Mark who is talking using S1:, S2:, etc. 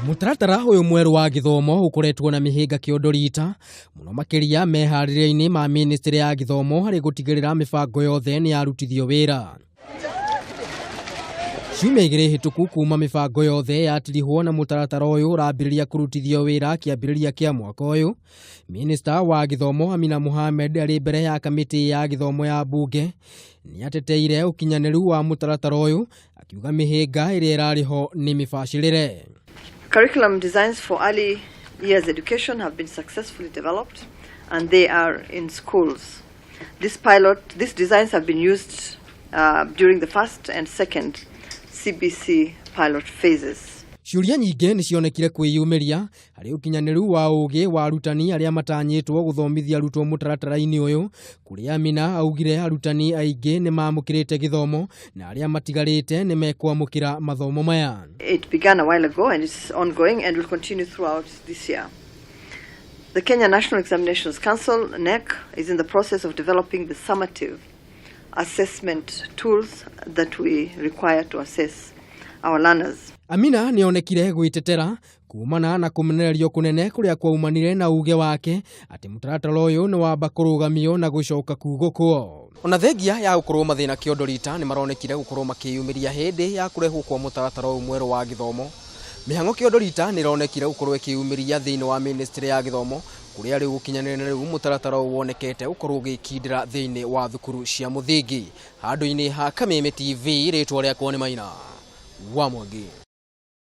S1: Mutaratara uyu mweru wa githomo ukoretwo na mihinga kiondorita muno makiria mehaririaini ma ministry ya githomo hari gutigirira mibango yothe ni yarutithio wira. Ciumia igiri hituku kuma mibango yothe yatirihwo na mutaratara uyu urambiriria kurutithio wira kiambiriria kia mwaka uyu. Minister wa githomo Amina Mohamed ari mbere ya kamiti ya githomo ya bunge ni ateteire ukinyaniru wa mutaratara uyu akiuga mihinga iri irariho ni mibacirire.
S2: Curriculum designs for early years education have been successfully developed and they are in schools. These designs have been used during the first and second CBC pilot phases.
S1: Ciuria nyingi ni cionekire kwiyumiria hari ukinyaniru wa ugi wa arutani aria matanyitwo guthomithia arutwo mutaratara-ini uyu, kuria Amina augire arutani aingi ni mamukirite githomo na aria matigarite ni mekwamukira mathomo maya.
S2: It began a while ago and it's ongoing and will continue throughout this year. The Kenya National Examinations Council, NEC, is in the process of developing the summative assessment tools that we require to assess our learners.
S1: Amina nionekire gwitetera kumana na kumenererio kunene kuria kwaumanire na uge wake ati mutaratara uyu ni wamba kurugamio na gucoka kugo kuo. Ona thengia ya gukorwo mathina kiondorita ni maronekire gukorwo makiyumiria hindi ya kurehwo kwa mutaratara uyu mweru wa githomo. Mihango kiondorita ni ronekire gukorwo ikiyumiria thiini wa ministry ya githomo kuria riu gukinyanira riu mutaratara uyu wonekete gukorwo gikindira thiini wa thukuru cia muthingi. Handu-ini ha Kameme TV ritwa riakwa ni Maina wa Mwangi.